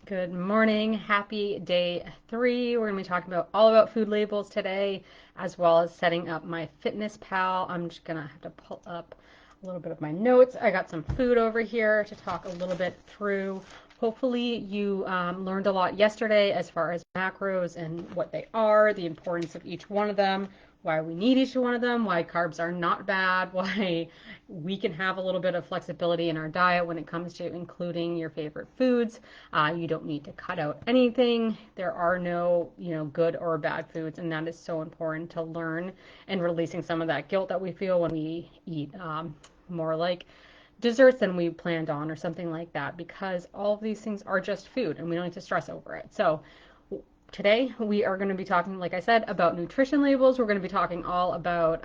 Good morning. Happy day 3. We're going to be talking about all about food labels today, as well as setting up my Fitness Pal. I'm just going to have to pull up a little bit of my notes. I got some food over here to talk a little bit through. Hopefully you learned a lot yesterday as far as macros and what they are, the importance of each one of them, why we need each one of them, why carbs are not bad, why we can have a little bit of flexibility in our diet when it comes to including your favorite foods. You don't need to cut out anything. There are no, good or bad foods, and that is so important to learn and releasing some of that guilt that we feel when we eat more like desserts than we planned on or something like that, because all of these things are just food and we don't need to stress over it. So today we are going to be talking, like I said, about nutrition labels. We're going to be talking all about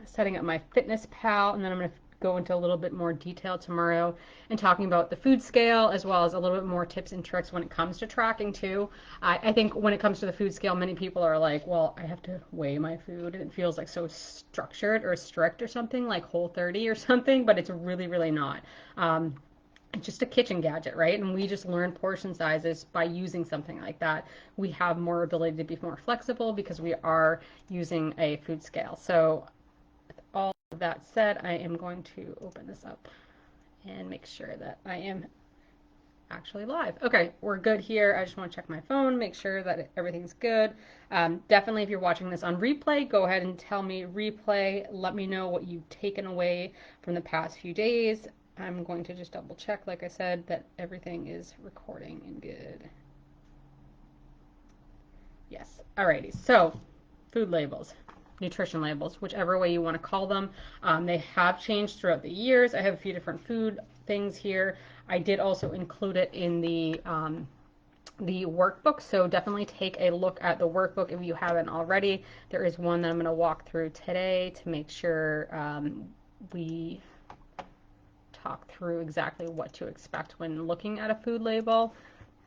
setting up my Fitness Pal, and then I'm going to go into a little bit more detail tomorrow and talking about the food scale, as well as a little bit more tips and tricks when it comes to tracking too. I think when it comes to the food scale, many people are like, well, I have to weigh my food, and it feels like so structured or strict or something, like Whole30 or something, but it's really, really not. It's just a kitchen gadget, right? And we just learn portion sizes by using something like that. We have more ability to be more flexible because we are using a food scale. So with all of that said, I am going to open this up and make sure that I am actually live. Okay, we're good here. I just want to check my phone, make sure that everything's good. Definitely, if you're watching this on replay, go ahead and tell me replay. Let me know what you've taken away from the past few days. I'm going to just double check, like I said, that everything is recording and good. Yes. Alrighty. So, food labels, nutrition labels, whichever way you want to call them. They have changed throughout the years. I have a few different food things here. I did also include it in the workbook, so definitely take a look at the workbook if you haven't already. There is one that I'm going to walk through today to make sure we talk through exactly what to expect when looking at a food label.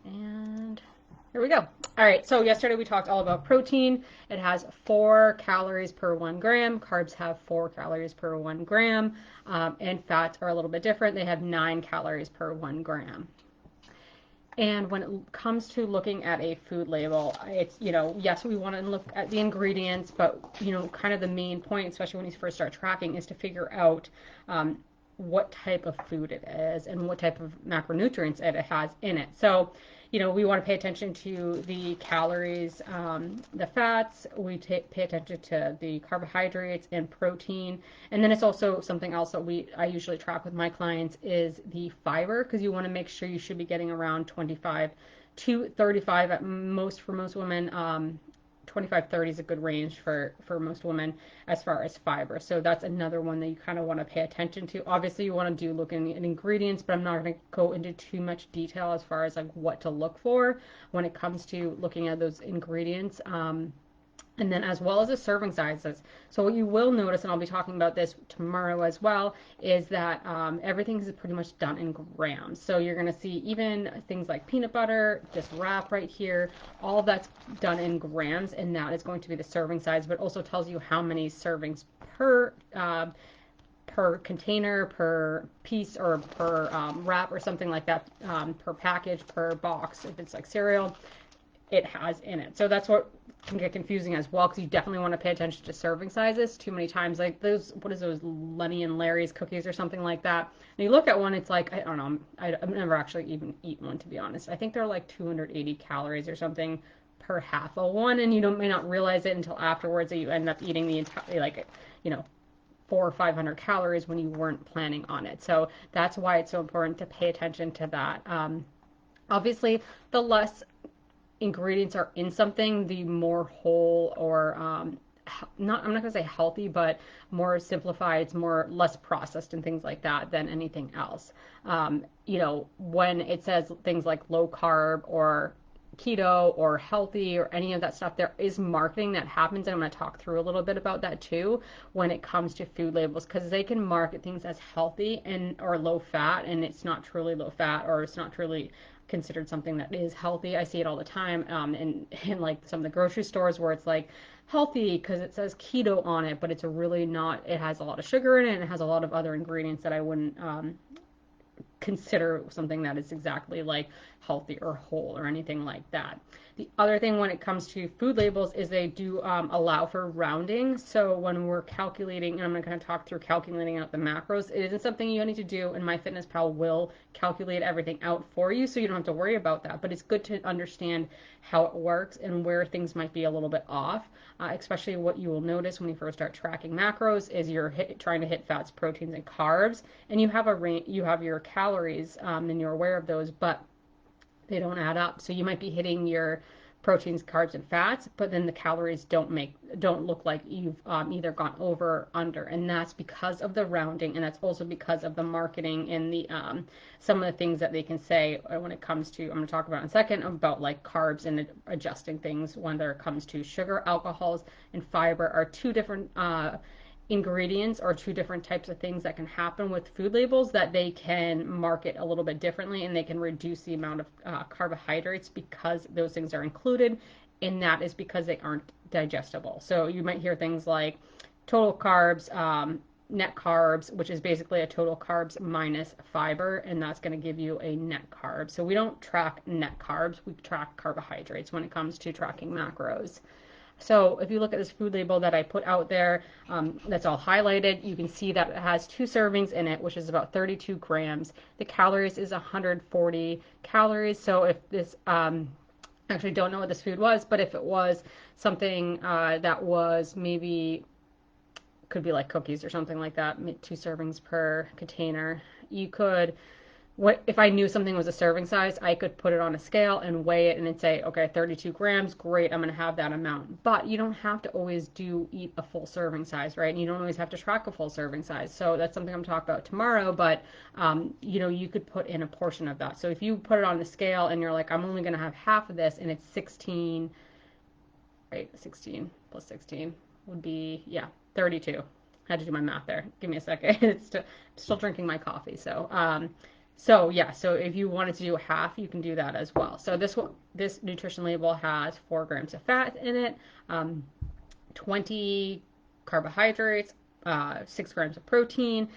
And here we go. All right, so yesterday we talked all about protein. It has 4 calories per 1 gram. Carbs have 4 calories per 1 gram. And fats are a little bit different. They have 9 calories per 1 gram. And when it comes to looking at a food label, it's, yes, we want to look at the ingredients, but, kind of the main point, especially when you first start tracking, is to figure out what type of food it is and what type of macronutrients it has in it. So, we want to pay attention to the calories, the fats, we pay attention to the carbohydrates and protein. And then it's also something else that I usually track with my clients is the fiber, because you want to make sure you should be getting around 25 to 35 at most for most women. 25-30 is a good range for most women as far as fiber. So that's another one that you kind of want to pay attention to. Obviously, you want to look in ingredients, but I'm not going to go into too much detail as far as like what to look for when it comes to looking at those ingredients. And then as well as the serving sizes. So what you will notice, and I'll be talking about this tomorrow as well, is that everything is pretty much done in grams. So you're going to see even things like peanut butter, this wrap right here, all of that's done in grams, and that is going to be the serving size, but also tells you how many servings per container, per piece, or per wrap or something like that, per package, per box, if it's like cereal, it has in it. So that's what can get confusing as well, because you definitely want to pay attention to serving sizes. Too many times, like those, what is those, Lenny and Larry's cookies or something like that, and you look at one, it's like, I don't know, I've never actually even eaten one, to be honest. I think they're like 280 calories or something per half of one, and you may not realize it until afterwards that you end up eating the entire, like, 400 or 500 calories when you weren't planning on it. So that's why it's so important to pay attention to that. Obviously, the less ingredients are in something, the more whole or I'm not going to say healthy, but more simplified, it's less processed and things like that than anything else. When it says things like low carb or keto or healthy or any of that stuff, there is marketing that happens, and I'm going to talk through a little bit about that too when it comes to food labels, because they can market things as healthy and or low fat, and it's not truly low fat, or it's not truly considered something that is healthy. I see it all the time in like some of the grocery stores where it's like healthy because it says keto on it, but it's really not. It has a lot of sugar in it, and it has a lot of other ingredients that I wouldn't consider something that is exactly like healthy or whole or anything like that. The other thing when it comes to food labels is they do allow for rounding. So when we're calculating, and I'm going to kind of talk through calculating out the macros, it isn't something you need to do, and MyFitnessPal will calculate everything out for you, so you don't have to worry about that. But it's good to understand how it works and where things might be a little bit off. Especially what you will notice when you first start tracking macros is you're trying to hit fats, proteins, and carbs, and you have you have your calories, and you're aware of those, but they don't add up. So you might be hitting your proteins, carbs, and fats, but then the calories don't look like you've either gone over or under, and that's because of the rounding, and that's also because of the marketing and the some of the things that they can say when it comes to, I'm going to talk about in a second, about like carbs and adjusting things when it comes to sugar, alcohols, and fiber are two different ingredients or two different types of things that can happen with food labels that they can market a little bit differently, and they can reduce the amount of carbohydrates because those things are included, and that is because they aren't digestible. So you might hear things like total carbs, net carbs, which is basically a total carbs minus fiber, and that's going to give you a net carb. So we don't track net carbs, we track carbohydrates when it comes to tracking macros. So if you look at this food label that I put out there, that's all highlighted, you can see that it has 2 servings in it, which is about 32 grams. The calories is 140 calories. So if this, actually don't know what this food was, but if it was something that was maybe, could be like cookies or something like that, 2 servings per container, you could, what if I knew something was a serving size, I could put it on a scale and weigh it and then say, okay, 32 grams, great, I'm going to have that amount. But you don't have to always eat a full serving size, right? And you don't always have to track a full serving size. So that's something I'm talking about tomorrow, but you could put in a portion of that. So if you put it on the scale and you're like, I'm only going to have half of this, and it's 16, right? 16 plus 16 would be, yeah, 32. I had to do my math there. Give me a second. It's still drinking my coffee. So yeah, so if you wanted to do half, you can do that as well. So this nutrition label has 4 grams of fat in it, 20 carbohydrates, 6 grams of protein,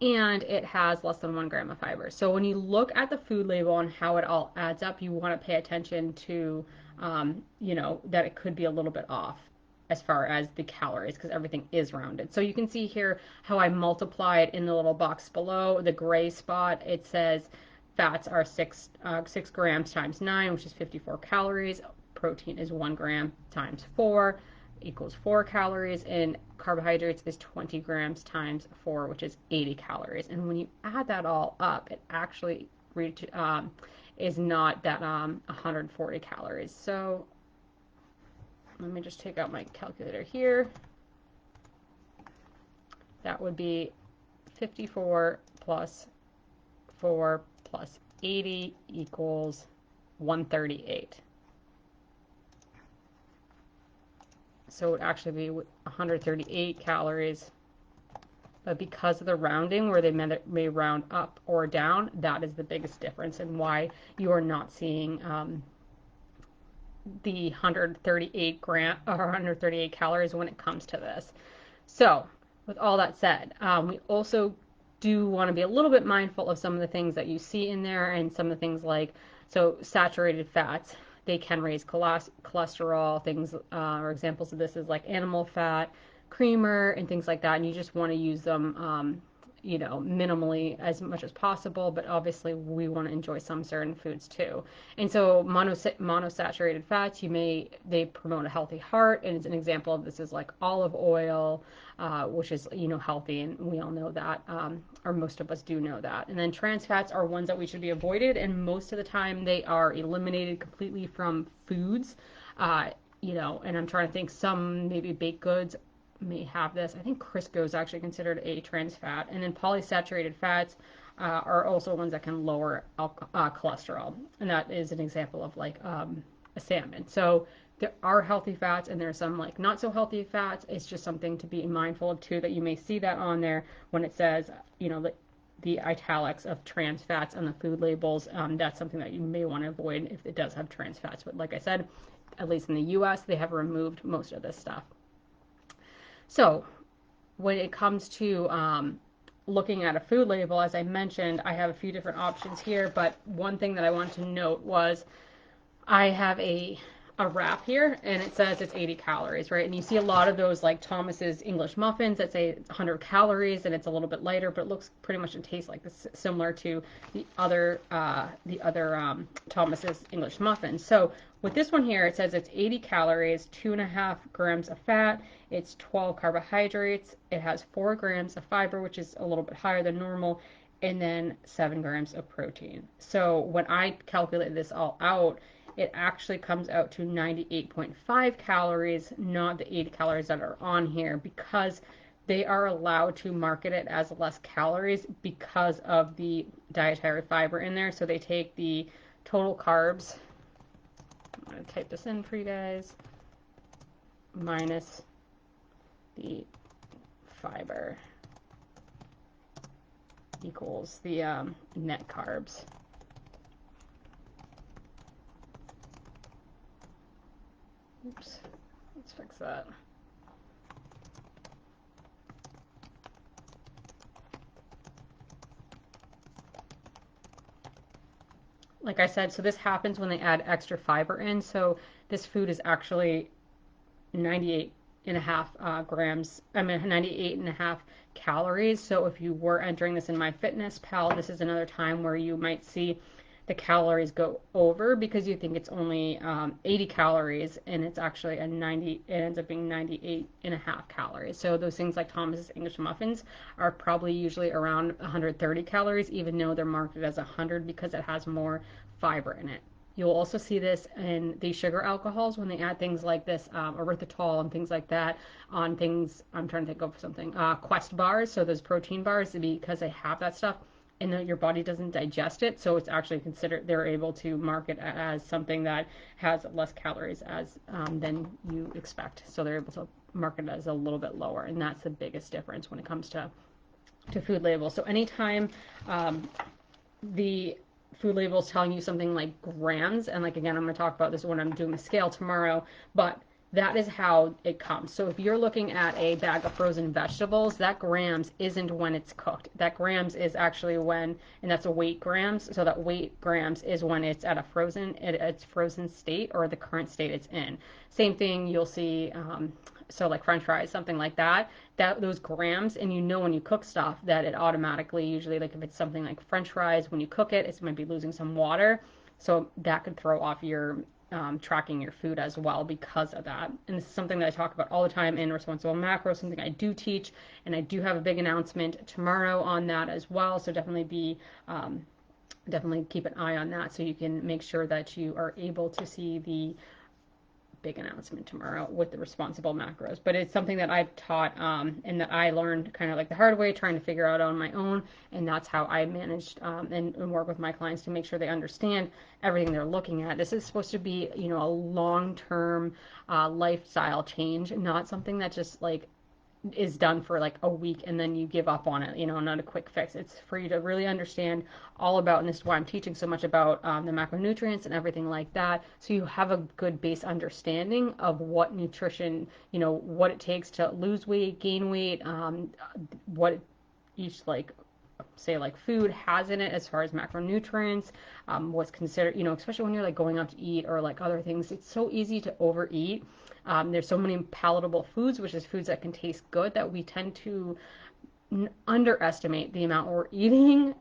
and it has less than 1 gram of fiber. So when you look at the food label and how it all adds up, you want to pay attention to, that it could be a little bit off as far as the calories, because everything is rounded. So you can see here how I multiplied in the little box below. The gray spot, it says fats are 6 grams times 9, which is 54 calories. Protein is 1 gram times 4 equals 4 calories, and carbohydrates is 20 grams times 4, which is 80 calories. And when you add that all up, it actually is not that 140 calories. So let me just take out my calculator here. That would be 54 plus 4 plus 80 equals 138. So it would actually be 138 calories. But because of the rounding, where they may round up or down, that is the biggest difference and why you are not seeing the 138 calories when it comes to this. So with all that said, we also do want to be a little bit mindful of some of the things that you see in there, and some of the things like, so saturated fats, they can raise cholesterol. Things or examples of this is like animal fat, creamer, and things like that, and you just want to use them minimally as much as possible, but obviously we want to enjoy some certain foods too. And so monosaturated fats, they promote a healthy heart, and an example of this is like olive oil, which is healthy, and we all know that, or most of us do know that. And then trans fats are ones that we should be avoided, and most of the time they are eliminated completely from foods. And I'm trying to think, some maybe baked goods may have this. I think Crisco is actually considered a trans fat. And then polysaturated fats are also ones that can lower cholesterol. And that is an example of like a salmon. So there are healthy fats, and there are some like not so healthy fats. It's just something to be mindful of too, that you may see that on there when it says, the italics of trans fats on the food labels. That's something that you may want to avoid if it does have trans fats. But like I said, at least in the US, they have removed most of this stuff. So when it comes to looking at a food label, as I mentioned, I have a few different options here, but one thing that I wanted to note was I have a wrap here and it says it's 80 calories, right? And you see a lot of those like Thomas's English muffins that say 100 calories and it's a little bit lighter, but it looks pretty much and tastes like this, similar to the other Thomas's English muffins. So with this one here, it says it's 80 calories, 2.5 grams of fat, it's 12 carbohydrates, it has 4 grams of fiber, which is a little bit higher than normal, and then 7 grams of protein. So when I calculate this all out, it actually comes out to 98.5 calories, not the 80 calories that are on here, because they are allowed to market it as less calories because of the dietary fiber in there. So they take the total carbs, I'm going to type this in for you guys, minus the fiber equals the net carbs. Oops, let's fix that. Like I said, so this happens when they add extra fiber in. So this food is actually 98 and a half grams, 98 and a half calories. So if you were entering this in MyFitnessPal, this is another time where you might see the calories go over because you think it's only 80 calories and it's actually a 90, it ends up being 98 and a half calories. So those things like Thomas's English muffins are probably usually around 130 calories, even though they're marketed as 100 because it has more fiber in it. You'll also see this in the sugar alcohols when they add things like this, erythritol and things like that on things, I'm trying to think of something, Quest bars, so those protein bars, because they have that stuff and your body doesn't digest it, so it's actually considered, they're able to market as something that has less calories than you expect. So they're able to market it as a little bit lower, and that's the biggest difference when it comes to food labels. So anytime the food labels telling you something like grams, and like again, I'm going to talk about this when I'm doing the scale tomorrow, but that is how it comes. So if you're looking at a bag of frozen vegetables, that grams isn't when it's cooked. That grams is actually when, and that's a weight grams. So that weight grams is when it's at a its frozen state or the current state it's in. Same thing you'll see. So like French fries, something like that, those grams, and you know when you cook stuff that it automatically, usually like if it's something like French fries, when you cook it, it's might be losing some water. So that could throw off your tracking your food as well because of that. And this is something that I talk about all the time in Responsible Macro, something I do teach, and I do have a big announcement tomorrow on that as well. So definitely keep an eye on that so you can make sure that you are able to see the big announcement tomorrow with the responsible macros. But it's something that I've taught and that I learned kind of like the hard way, trying to figure out on my own. And that's how I managed and work with my clients to make sure they understand everything they're looking at. This is supposed to be, a long-term lifestyle change, not something that just like is done for like a week and then you give up on it, not a quick fix. It's for you to really understand all about, and this is why I'm teaching so much about the macronutrients and everything like that, so you have a good base understanding of what nutrition, what it takes to lose weight, gain weight, what each like say like food has in it as far as macronutrients, what's considered, especially when you're like going out to eat or like other things. It's so easy to overeat. There's so many palatable foods, which is foods that can taste good, that we tend to underestimate the amount we're eating,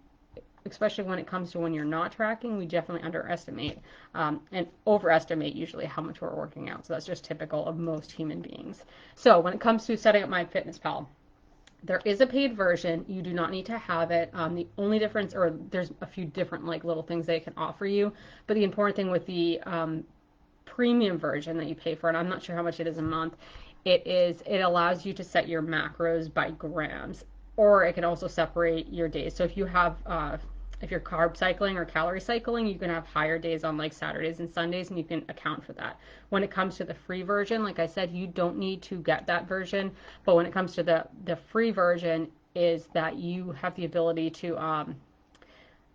especially when it comes to when you're not tracking. We definitely underestimate and overestimate usually how much we're working out. So that's just typical of most human beings. So when it comes to setting up MyFitnessPal, there is a paid version. You do not need to have it. The only difference, or there's a few different like little things they can offer you, but the important thing with the premium version that you pay for, and I'm not sure how much it is a month, it allows you to set your macros by grams, or it can also separate your days. So if you're carb cycling or calorie cycling, you can have higher days on like Saturdays and Sundays, and you can account for that. When it comes to the free version, like I said, you don't need to get that version. But when it comes to the free version, is that you have the ability to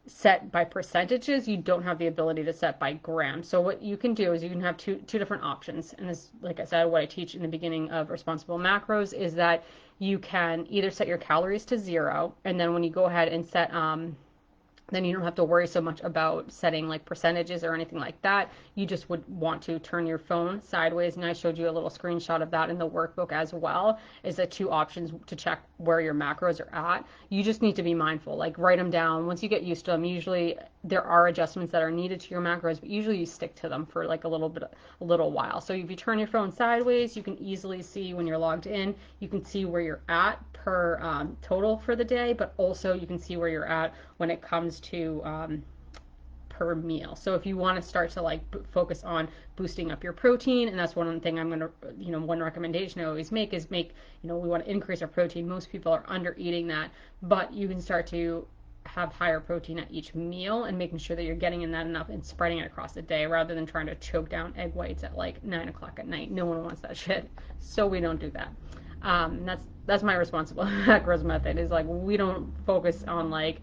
set by percentages, you don't have the ability to set by grams. So what you can do is you can have two different options. And this, like I said, what I teach in the beginning of Responsible Macros is that you can either set your calories to 0, and then when you go ahead and set then you don't have to worry so much about setting like percentages or anything like that. You just would want to turn your phone sideways, and I showed you a little screenshot of that in the workbook as well, is the two options to check where your macros are at. You just need to be mindful, like write them down. Once you get used to them, usually there are adjustments that are needed to your macros, but usually you stick to them for like a little while. So if you turn your phone sideways, you can easily see when you're logged in, you can see where you're at per total for the day, but also you can see where you're at when it comes to per meal. So if you want to start to like focus on boosting up your protein, and that's one thing I'm going to, one recommendation I always make is we want to increase our protein. Most people are under eating that, but you can start to have higher protein at each meal and making sure that you're getting in that enough and spreading it across the day rather than trying to choke down egg whites at like 9 o'clock at night. No one wants that shit. So we don't do that. That's my responsible macros method, is like we don't focus on like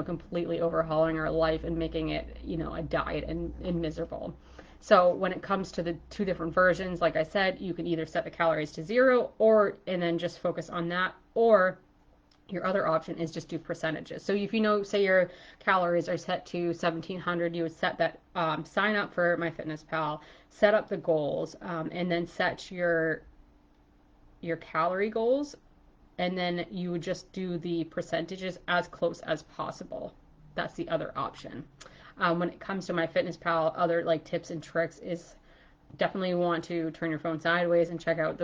completely overhauling our life and making it a diet and miserable. So when it comes to the two different versions, like I said, you can either set the calories to 0 and then just focus on that, or your other option is just do percentages. So if say your calories are set to 1700, you would set that, sign up for MyFitnessPal, set up the goals, and then set your calorie goals, and then you would just do the percentages as close as possible. That's the other option. When it comes to MyFitnessPal, other like tips and tricks is definitely want to turn your phone sideways and check out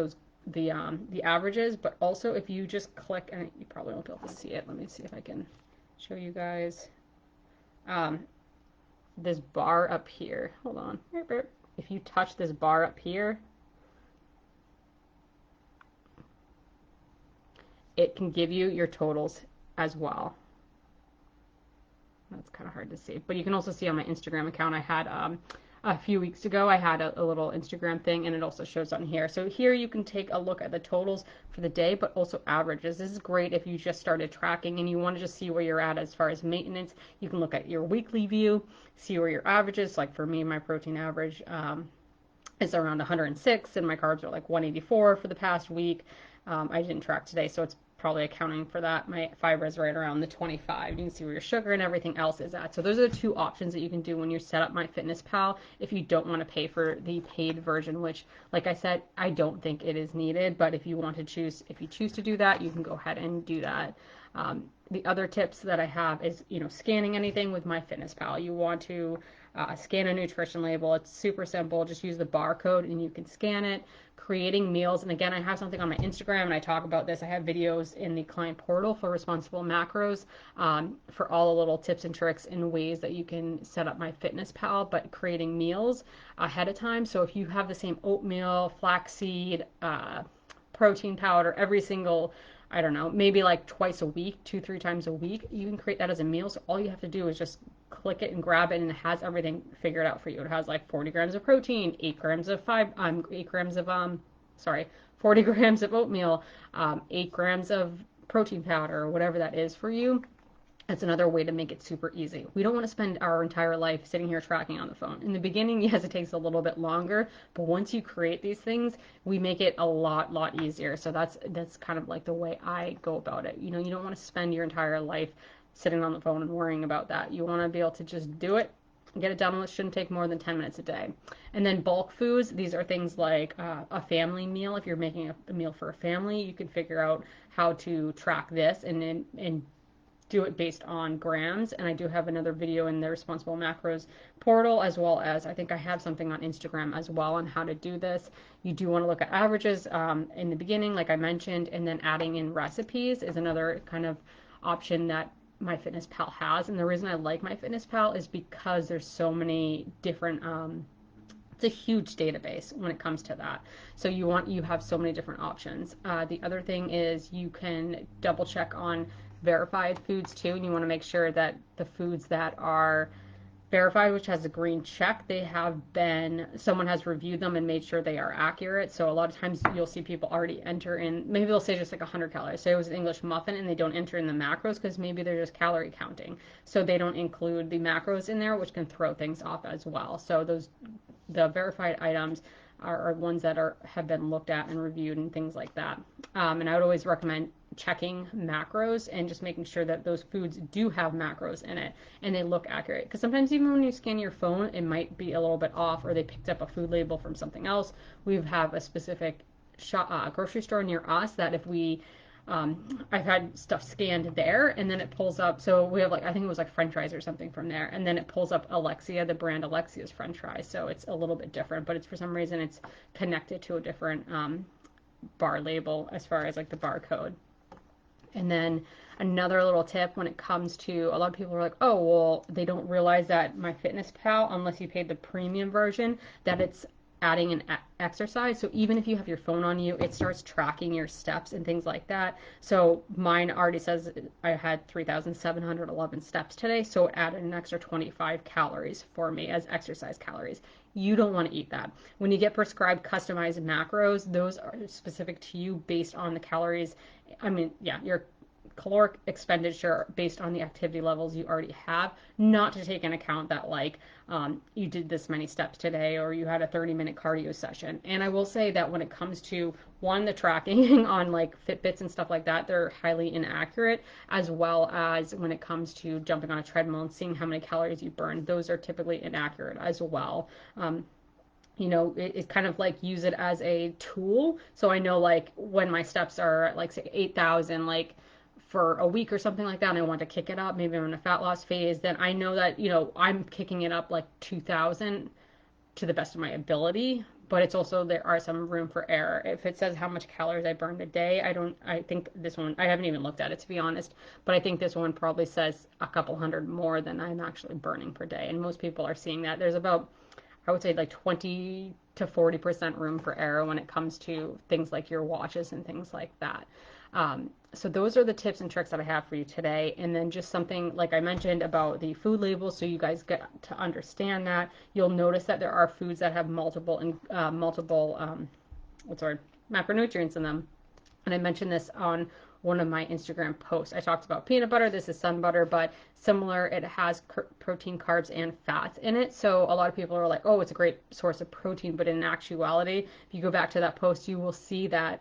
the averages, but also if you just click, and you probably won't be able to see it. Let me see if I can show you guys this bar up here. Hold on. If you touch this bar up here, it can give you your totals as well. That's kind of hard to see, but you can also see on my Instagram account, I had a few weeks ago, I had a little Instagram thing, and it also shows on here. So here you can take a look at the totals for the day, but also averages. This is great if you just started tracking and you want to just see where you're at as far as maintenance. You can look at your weekly view, see where your averages, like for me, my protein average is around 106, and my carbs are like 184 for the past week. I didn't track today, so it's probably accounting for that. My fiber is right around the 25. You can see where your sugar and everything else is at. So those are the two options that you can do when you set up MyFitnessPal if you don't want to pay for the paid version, which, like I said, I don't think it is needed. But if you choose to do that, you can go ahead and do that. The other tips that I have is, scanning anything with MyFitnessPal. You want to scan a nutrition label. It's super simple. Just use the barcode and you can scan it. Creating meals, and again, I have something on my Instagram and I talk about this. I have videos in the client portal for Responsible Macros, for all the little tips and tricks and ways that you can set up MyFitnessPal, but creating meals ahead of time. So if you have the same oatmeal, flaxseed, protein powder every single, I don't know, maybe like twice a week, 2-3 times a week, you can create that as a meal. So all you have to do is just click it and grab it, and it has everything figured out for you. It has like 40 grams of protein, 40 grams of oatmeal, 8 grams of protein powder, or whatever that is for you. That's another way to make it super easy. We don't want to spend our entire life sitting here tracking on the phone. In the beginning, yes, it takes a little bit longer, but once you create these things, we make it a lot easier. So that's kind of like the way I go about it. You don't want to spend your entire life sitting on the phone and worrying about that. You want to be able to just do it, get it done. It shouldn't take more than 10 minutes a day. And then bulk foods, these are things like a family meal. If you're making a meal for a family, you can figure out how to track this and do it based on grams. And I do have another video in the Responsible Macros portal, as well as I think I have something on Instagram as well on how to do this. You do want to look at averages in the beginning, like I mentioned, and then adding in recipes is another kind of option that MyFitnessPal has. And the reason I like MyFitnessPal is because there's so many different it's a huge database when it comes to that. So you have so many different options. The other thing is you can double check on verified foods too, and you want to make sure that the foods that are verified, which has a green check, they have been, someone has reviewed them and made sure they are accurate. So a lot of times you'll see people already enter in, maybe they'll say just like 100 calories. Say it was an English muffin and they don't enter in the macros because maybe they're just calorie counting. So they don't include the macros in there, which can throw things off as well. So the verified items are ones that have been looked at and reviewed and things like that. And I would always recommend checking macros and just making sure that those foods do have macros in it and they look accurate. Because sometimes even when you scan your phone, it might be a little bit off, or they picked up a food label from something else. We have a specific grocery store near us that if we I've had stuff scanned there and then it pulls up. So we have like, I think it was like French fries or something from there. And then it pulls up Alexia, the brand Alexia's French fries. So it's a little bit different, but it's for some reason it's connected to a different bar label as far as like the barcode. And then another little tip when it comes to, a lot of people are like, oh, well, they don't realize that MyFitnessPal, unless you paid the premium version, that it's adding an exercise. So even if you have your phone on you, it starts tracking your steps and things like that. So mine already says I had 3,711 steps today, so it added an extra 25 calories for me as exercise calories. You don't want to eat that. When you get prescribed customized macros, those are specific to you based on the calories. I mean, yeah, your caloric expenditure based on the activity levels you already have, not to take into account that like you did this many steps today or you had a 30-minute cardio session. And I will say that when it comes to the tracking on like Fitbits and stuff like that, they're highly inaccurate, as well as when it comes to jumping on a treadmill and seeing how many calories you burn, those are typically inaccurate as well. It's kind of like use it as a tool. So I know like when my steps are like say 8,000, like for a week or something like that, and I want to kick it up, maybe I'm in a fat loss phase, then I know that, I'm kicking it up like 2,000 to the best of my ability, but it's also, there are some room for error. If it says how much calories I burned a day, I think this one, I haven't even looked at it to be honest, but I think this one probably says a couple hundred more than I'm actually burning per day. And most people are seeing that. There's about, I would say like 20 to 40% room for error when it comes to things like your watches and things like that. So those are the tips and tricks that I have for you today. And then just something like I mentioned about the food labels, so you guys get to understand that. You'll notice that there are foods that have multiple macronutrients in them. And I mentioned this on one of my Instagram posts. I talked about peanut butter. This is sun butter, but similar. It has protein, carbs, and fats in it. So a lot of people are like, oh, it's a great source of protein. But in actuality, if you go back to that post, you will see that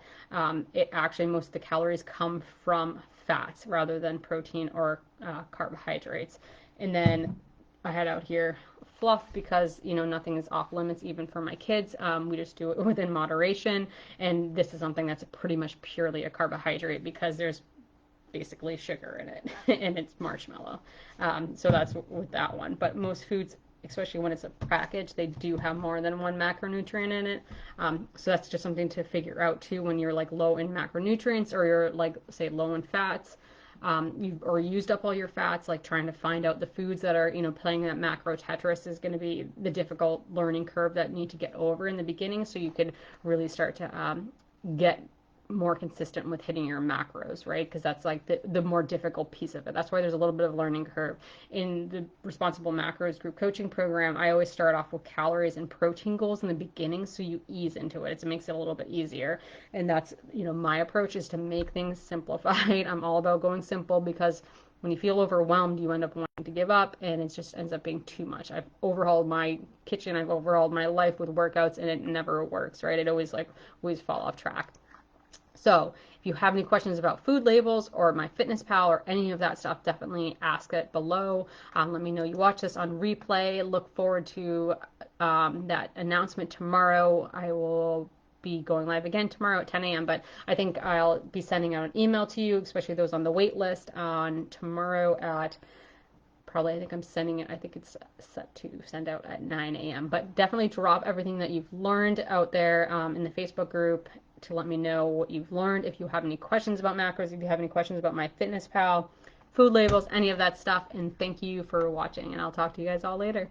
it actually, most of the calories come from fats rather than protein or carbohydrates. And then I had out here fluff because nothing is off limits even for my kids. We just do it within moderation, and this is something that's pretty much purely a carbohydrate because there's basically sugar in it and it's marshmallow. So that's with that one. But most foods, especially when it's a package, they do have more than one macronutrient in it. So that's just something to figure out too when you're like low in macronutrients or you're like say low in fats. You've or used up all your fats, like trying to find out the foods that are, playing that macro Tetris is going to be the difficult learning curve that you need to get over in the beginning so you could really start to get more consistent with hitting your macros, right? Because that's like the more difficult piece of it. That's why there's a little bit of learning curve. In the Responsible Macros group coaching program, I always start off with calories and protein goals in the beginning so you ease into it. It makes it a little bit easier. And that's, my approach is to make things simplified. I'm all about going simple because when you feel overwhelmed, you end up wanting to give up and it just ends up being too much. I've overhauled my kitchen, I've overhauled my life with workouts and it never works, right? It always fall off track. So if you have any questions about food labels or MyFitnessPal or any of that stuff, definitely ask it below. Let me know you watch this on replay. Look forward to that announcement tomorrow. I will be going live again tomorrow at 10 a.m. But I think I'll be sending out an email to you, especially those on the wait list, on tomorrow at probably, I think I'm sending it, I think it's set to send out at 9 a.m. But definitely drop everything that you've learned out there in the Facebook group to let me know what you've learned. If you have any questions about macros, if you have any questions about MyFitnessPal, food labels, any of that stuff. And thank you for watching, and I'll talk to you guys all later.